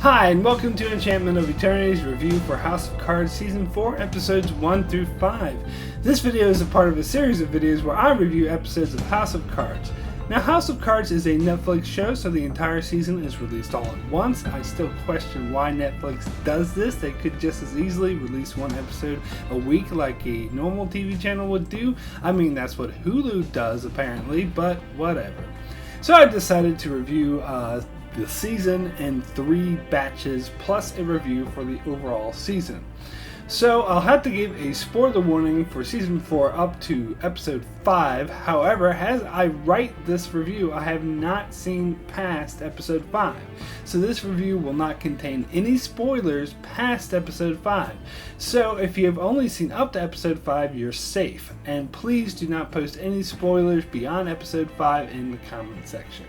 Hi, and welcome to Enchantment of Eternity's review for House of Cards Season 4, Episodes 1 through 5. This video is a part of a series of videos where I review episodes of House of Cards. Now, House of Cards is a Netflix show, so the entire season is released all at once. I still question why Netflix does this. They could just as easily release one episode a week like a normal TV channel would do. I mean, that's what Hulu does apparently, but whatever. So I decided to review the season in 3 batches plus a review for the overall season. So I'll have to give a spoiler warning for season 4 up to episode 5. However, as I write this review, I have not seen past episode 5. So this review will not contain any spoilers past episode 5. So if you have only seen up to episode 5, you're safe. And please do not post any spoilers beyond episode 5 in the comment section.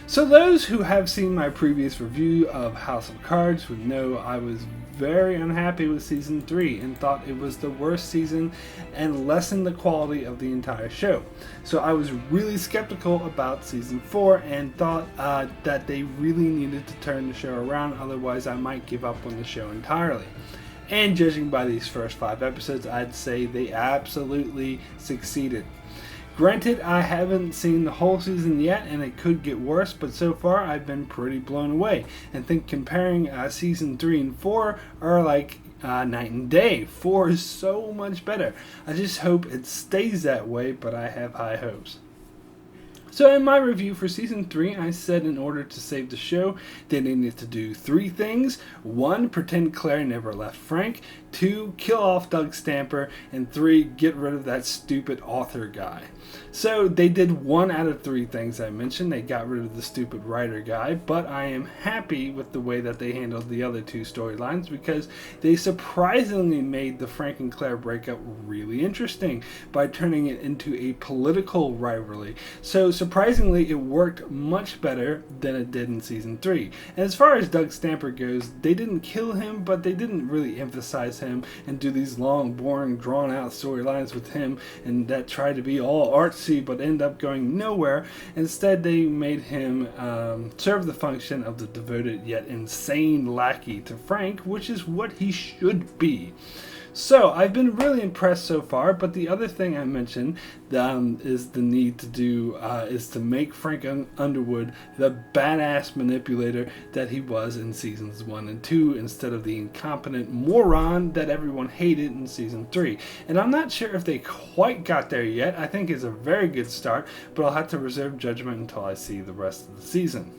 So those who have seen my previous review of House of Cards would know I was very unhappy with Season 3 and thought it was the worst season and lessened the quality of the entire show. So I was really skeptical about Season 4 and thought that they really needed to turn the show around, otherwise I might give up on the show entirely. And judging by these first 5 episodes, I'd say they absolutely succeeded. Granted, I haven't seen the whole season yet and it could get worse, but so far I've been pretty blown away and think comparing season 3 and 4 are like night and day. 4 is so much better. I just hope it stays that way, but I have high hopes. So in my review for Season 3, I said in order to save the show, they needed to do 3 things. 1, pretend Claire never left Frank. 2, kill off Doug Stamper. And 3, get rid of that stupid author guy. So they did 1 out of 3 things I mentioned. They got rid of the stupid writer guy, but I am happy with the way that they handled the other 2 storylines because they surprisingly made the Frank and Claire breakup really interesting by turning it into a political rivalry. So surprisingly, it worked much better than it did in Season 3. And as far as Doug Stamper goes, they didn't kill him, but they didn't really emphasize him and do these long, boring, drawn-out storylines with him and that try to be all artsy but end up going nowhere. Instead, they made him serve the function of the devoted yet insane lackey to Frank, which is what he should be. So, I've been really impressed so far, but the other thing I mentioned is the need to do, is to make Frank Underwood the badass manipulator that he was in Seasons 1 and 2, instead of the incompetent moron that everyone hated in Season 3. And I'm not sure if they quite got there yet. I think it's a very good start, but I'll have to reserve judgment until I see the rest of the season.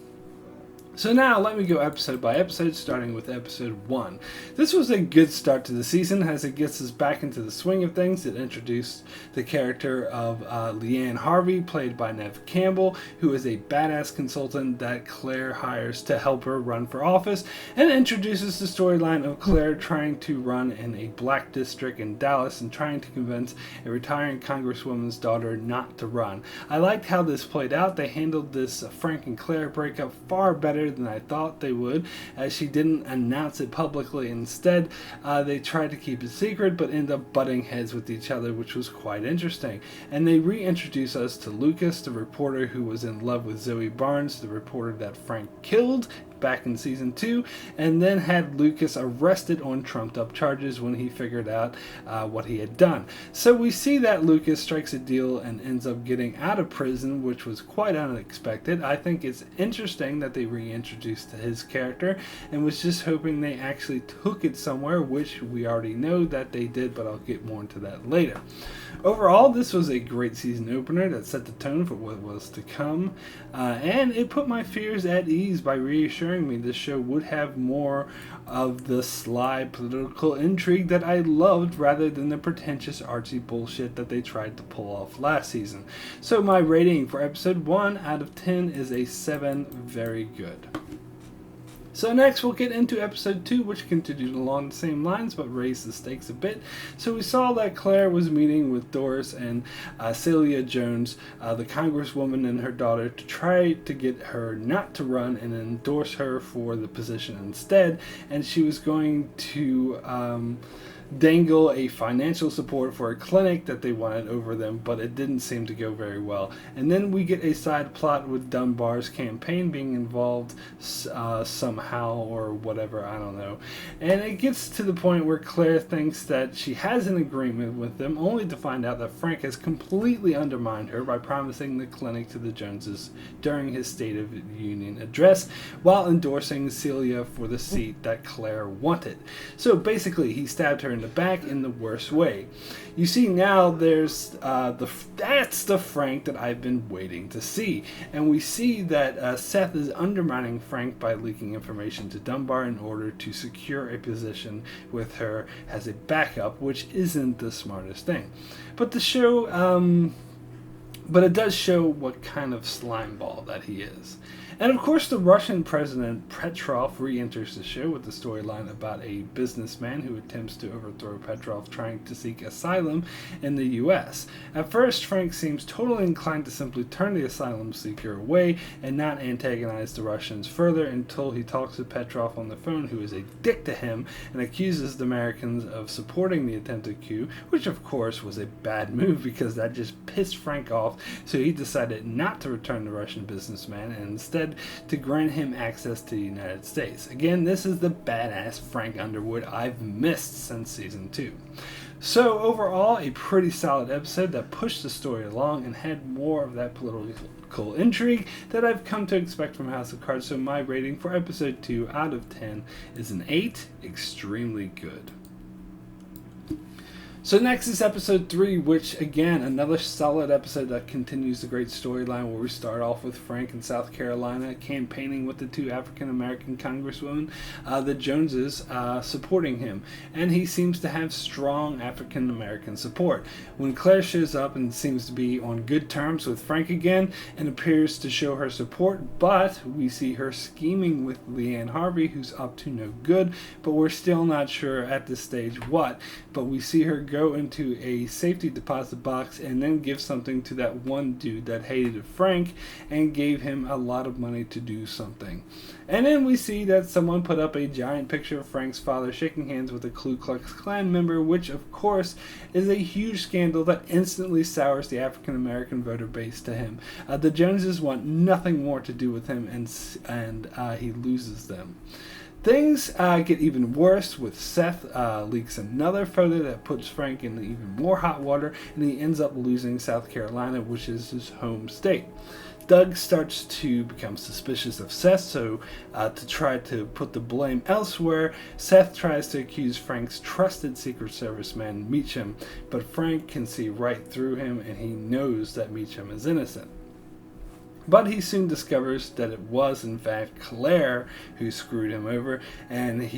So now let me go episode by episode, starting with episode 1. This was a good start to the season as it gets us back into the swing of things. It introduced the character of Leanne Harvey, played by Neve Campbell, who is a badass consultant that Claire hires to help her run for office, and introduces the storyline of Claire trying to run in a black district in Dallas and trying to convince a retiring congresswoman's daughter not to run. I liked how this played out. They handled this Frank and Claire breakup far better than I thought they would, as she didn't announce it publicly. Instead, they tried to keep it secret, but end up butting heads with each other, which was quite interesting. And they reintroduce us to Lucas, the reporter who was in love with Zoe Barnes, the reporter that Frank killed back in Season 2, and then had Lucas arrested on trumped up charges when he figured out what he had done. So we see that Lucas strikes a deal and ends up getting out of prison, which was quite unexpected. I think it's interesting that they reintroduced his character and was just hoping they actually took it somewhere, which we already know that they did, but I'll get more into that later. Overall, this was a great season opener that set the tone for what was to come, and it put my fears at ease by reassuring me this show would have more of the sly political intrigue that I loved rather than the pretentious artsy bullshit that they tried to pull off last season. So my rating for episode 1 out of 10 is a 7, very good. So next we'll get into episode 2, which continued along the same lines but raised the stakes a bit. So we saw that Claire was meeting with Doris and Celia Jones, the congresswoman, and her daughter to try to get her not to run and endorse her for the position instead. And she was going to dangle a financial support for a clinic that they wanted over them, but it didn't seem to go very well. And then we get a side plot with Dunbar's campaign being involved somehow or whatever, I don't know. And it gets to the point where Claire thinks that she has an agreement with them, only to find out that Frank has completely undermined her by promising the clinic to the Joneses during his State of the Union address while endorsing Celia for the seat that Claire wanted. So basically, he stabbed her in the back in the worst way. You see, now there's that's the Frank that I've been waiting to see. And we see that Seth is undermining Frank by leaking information to Dunbar in order to secure a position with her as a backup, which isn't the smartest thing. But the show, but it does show what kind of slimeball that he is. And of course, the Russian President Petrov re-enters the show with the storyline about a businessman who attempts to overthrow Petrov trying to seek asylum in the US. At first, Frank seems totally inclined to simply turn the asylum seeker away and not antagonize the Russians further until he talks to Petrov on the phone, who is a dick to him and accuses the Americans of supporting the attempted coup, which of course was a bad move because that just pissed Frank off, so he decided not to return the Russian businessman and instead to grant him access to the United States. Again, this is the badass Frank Underwood I've missed since season 2. So overall, a pretty solid episode that pushed the story along and had more of that political intrigue that I've come to expect from House of Cards. So my rating for episode 2 out of 10 is an 8, extremely good. So next is episode 3, which again, another solid episode that continues the great storyline where we start off with Frank in South Carolina campaigning with the 2 African American congresswomen, the Joneses, supporting him. And he seems to have strong African American support. When Claire shows up and seems to be on good terms with Frank again and appears to show her support, but we see her scheming with Leanne Harvey, who's up to no good, but we're still not sure at this stage what. But we see her go into a safety deposit box and then give something to that one dude that hated Frank and gave him a lot of money to do something. And then we see that someone put up a giant picture of Frank's father shaking hands with a Ku Klux Klan member, which of course is a huge scandal that instantly sours the African American voter base to him. The Joneses want nothing more to do with him, and he loses them. Things get even worse with Seth leaks another photo that puts Frank in even more hot water, and he ends up losing South Carolina, which is his home state. Doug starts to become suspicious of Seth, so to try to put the blame elsewhere, Seth tries to accuse Frank's trusted Secret Service man, Meacham, but Frank can see right through him, and he knows that Meacham is innocent. But he soon discovers that it was, in fact, Claire who screwed him over, and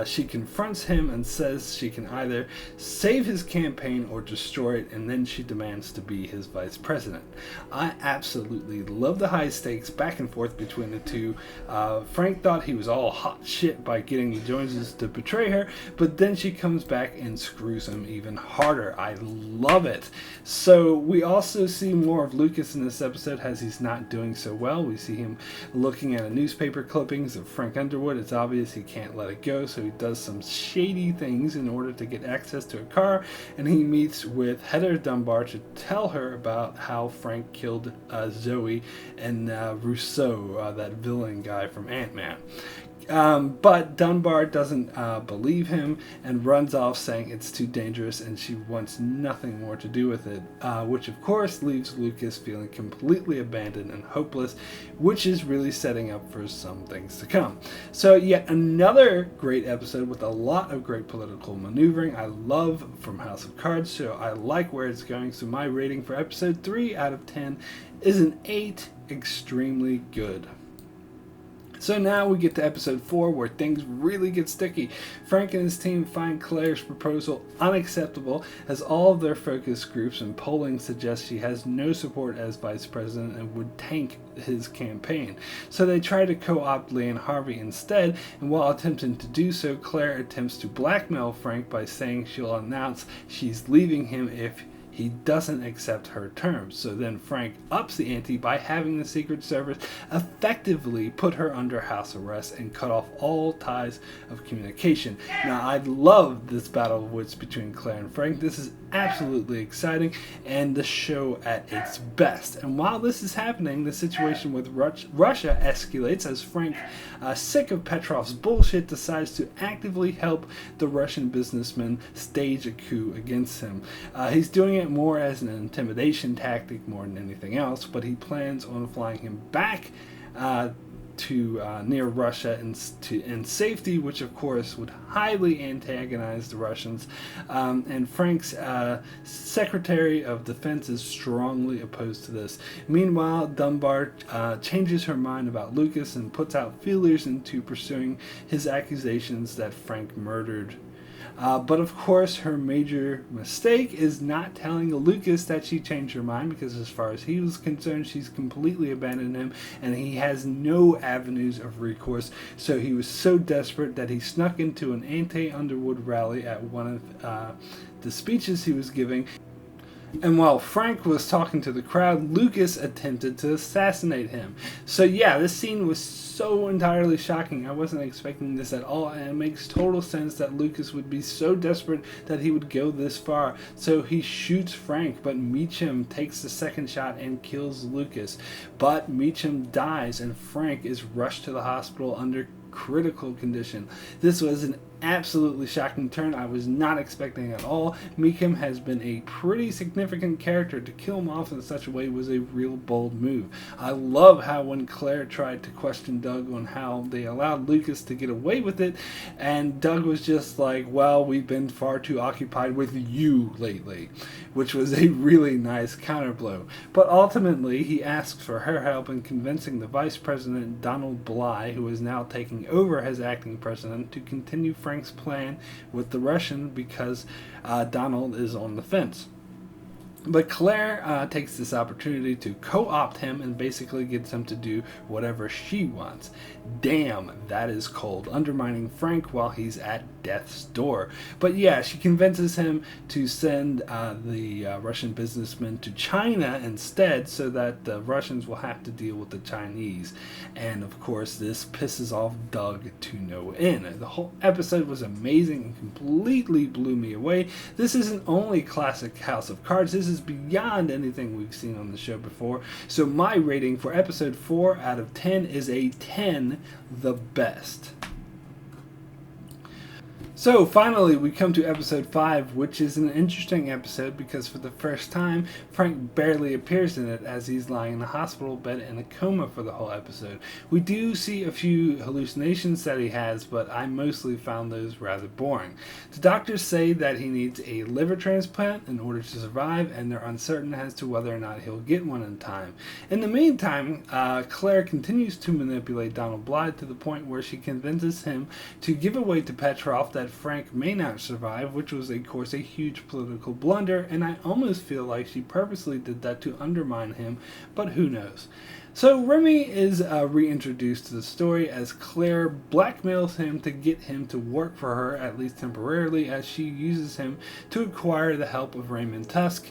she confronts him and says she can either save his campaign or destroy it, and then she demands to be his vice president. I absolutely love the high stakes back and forth between the two. Frank thought he was all hot shit by getting the Joneses to betray her, but then she comes back and screws him even harder. I love it. So we also see more of Lucas in this episode as he's not doing so well. We see him looking at a newspaper clippings of Frank Underwood. It's obvious he can't let it go, so he does some shady things in order to get access to a car, and he meets with Heather Dunbar to tell her about how Frank killed Zoe and Rousseau, that villain guy from Ant-Man. But Dunbar doesn't believe him and runs off saying it's too dangerous and she wants nothing more to do with it, which of course leaves Lucas feeling completely abandoned and hopeless, which is really setting up for some things to come. So yet another great episode with a lot of great political maneuvering. I love from House of Cards, so I like where it's going. So my rating for episode 3 out of 10 is an 8, extremely good. So now we get to episode 4 where things really get sticky. Frank and his team find Claire's proposal unacceptable as all of their focus groups and polling suggest she has no support as vice president and would tank his campaign. So they try to co-opt Leanne Harvey instead, and while attempting to do so, Claire attempts to blackmail Frank by saying she'll announce she's leaving him if he doesn't accept her terms. So then Frank ups the ante by having the Secret Service effectively put her under house arrest and cut off all ties of communication. Now, I love this battle of wits between Claire and Frank. This is absolutely exciting and the show at its best. And while this is happening, the situation with Russia escalates as Frank, sick of Petrov's bullshit, decides to actively help the Russian businessman stage a coup against him. He's doing it more as an intimidation tactic more than anything else, but he plans on flying him back to near Russia in safety, which of course would highly antagonize the Russians. And Frank's Secretary of Defense is strongly opposed to this. Meanwhile, Dunbar changes her mind about Lucas and puts out feelers into pursuing his accusations that Frank murdered. But of course, her major mistake is not telling Lucas that she changed her mind, because as far as he was concerned, she's completely abandoned him and he has no avenues of recourse. So he was so desperate that he snuck into an anti-Underwood rally at one of the speeches he was giving. And while Frank was talking to the crowd, Lucas attempted to assassinate him. So yeah, this scene was so entirely shocking. I wasn't expecting this at all, and it makes total sense that Lucas would be so desperate that he would go this far. So he shoots Frank, but Meacham takes the second shot and kills Lucas. But Meacham dies, and Frank is rushed to the hospital under critical condition. This was an absolutely shocking turn I was not expecting at all. Meacham has been a pretty significant character. To kill him off in such a way was a real bold move. I love how when Claire tried to question Doug on how they allowed Lucas to get away with it, and Doug was just like, well, we've been far too occupied with you lately, which was a really nice counterblow. But ultimately, he asks for her help in convincing the Vice President, Donald Bly, who is now taking over as acting president, to continue Frank's plan with the Russian because Donald is on the fence. But Claire takes this opportunity to co-opt him and basically gets him to do whatever she wants. Damn, that is cold. Undermining Frank while he's at death's door. But yeah, she convinces him to send the Russian businessman to China instead, so that the Russians will have to deal with the Chinese. And of course, this pisses off Doug to no end. The whole episode was amazing and completely blew me away. This isn't only classic House of Cards, this is beyond anything we've seen on the show before. So my rating for episode 4 out of 10 is a 10, the best. So finally we come to episode 5, which is an interesting episode because for the first time Frank barely appears in it, as he's lying in a hospital bed in a coma for the whole episode. We do see a few hallucinations that he has, but I mostly found those rather boring. The doctors say that he needs a liver transplant in order to survive, and they're uncertain as to whether or not he'll get one in time. In the meantime, Claire continues to manipulate Donald Blythe to the point where she convinces him to give away to Petrov that Frank may not survive, which was of course a huge political blunder, and I almost feel like she purposely did that to undermine him, but who knows. So Remy is reintroduced to the story as Claire blackmails him to get him to work for her, at least temporarily, as she uses him to acquire the help of Raymond Tusk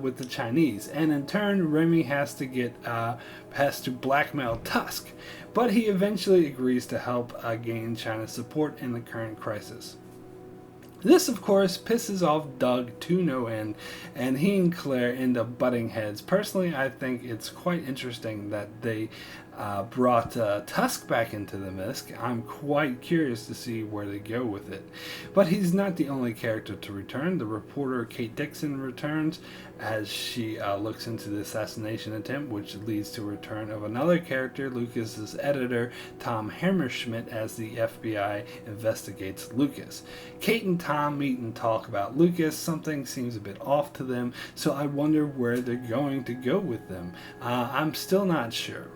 with the Chinese. And in turn, Remy has to blackmail Tusk, but he eventually agrees to help gain China's support in the current crisis. This, of course, pisses off Doug to no end, and he and Claire end up butting heads. Personally, I think it's quite interesting that they brought Tusk back into the mix. I'm quite curious to see where they go with it. But he's not the only character to return. The reporter Kate Dixon returns as she looks into the assassination attempt, which leads to a return of another character, Lucas's editor, Tom Hammerschmidt, as the FBI investigates Lucas. Kate and Tom meet and talk about Lucas. Something seems a bit off to them, so I wonder where they're going to go with them. I'm still not sure.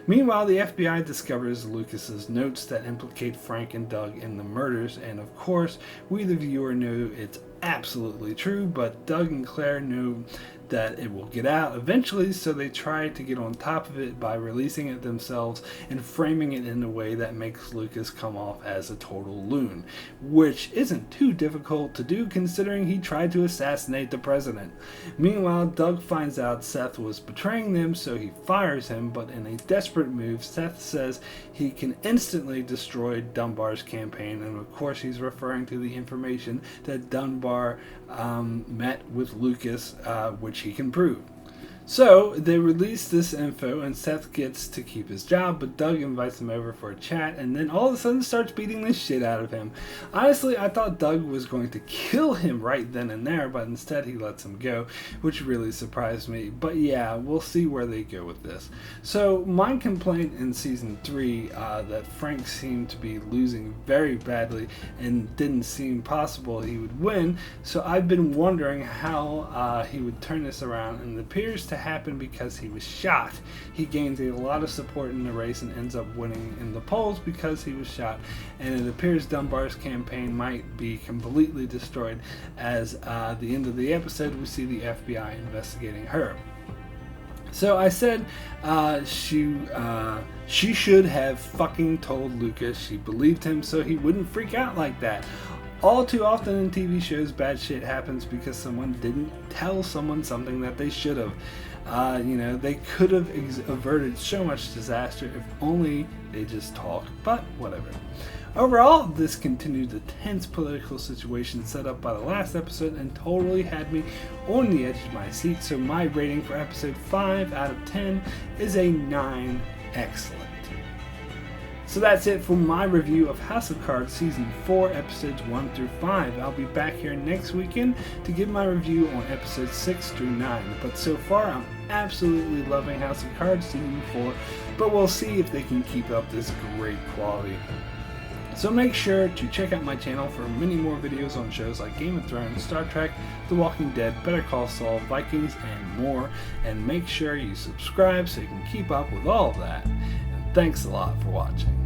Meanwhile, the FBI discovers Lucas's notes that implicate Frank and Doug in the murders, and of course, we the viewer know it's absolutely true, but Doug and Claire know that it will get out eventually, so they try to get on top of it by releasing it themselves and framing it in a way that makes Lucas come off as a total loon, which isn't too difficult to do considering he tried to assassinate the president. Meanwhile, Doug finds out Seth was betraying them, so he fires him, but in a desperate move, Seth says he can instantly destroy Dunbar's campaign, and of course he's referring to the information that Dunbar met with Lucas, which he can prove. So they release this info and Seth gets to keep his job, but Doug invites him over for a chat and then all of a sudden starts beating the shit out of him. Honestly, I thought Doug was going to kill him right then and there, but instead he lets him go, which really surprised me. But yeah, we'll see where they go with this. So my complaint in season 3 that Frank seemed to be losing very badly and didn't seem possible he would win, so I've been wondering how he would turn this around, and it appears to happen because he was shot. He gains a lot of support in the race and ends up winning in the polls because he was shot, and it appears Dunbar's campaign might be completely destroyed as at the end of the episode we see the FBI investigating her. So I said she should have fucking told Lucas she believed him so he wouldn't freak out like that. All too often in TV shows, bad shit happens because someone didn't tell someone something that they should have. They could have averted so much disaster if only they just talk, but whatever. Overall, this continued the tense political situation set up by the last episode and totally had me on the edge of my seat, so my rating for episode 5 out of 10 is a 9. Excellent. So that's it for my review of House of Cards Season 4, Episodes 1 through 5. I'll be back here next weekend to give my review on Episodes 6 through 9. But so far, I'm absolutely loving House of Cards Season 4, but we'll see if they can keep up this great quality. So make sure to check out my channel for many more videos on shows like Game of Thrones, Star Trek, The Walking Dead, Better Call Saul, Vikings, and more. And make sure you subscribe so you can keep up with all of that. And thanks a lot for watching.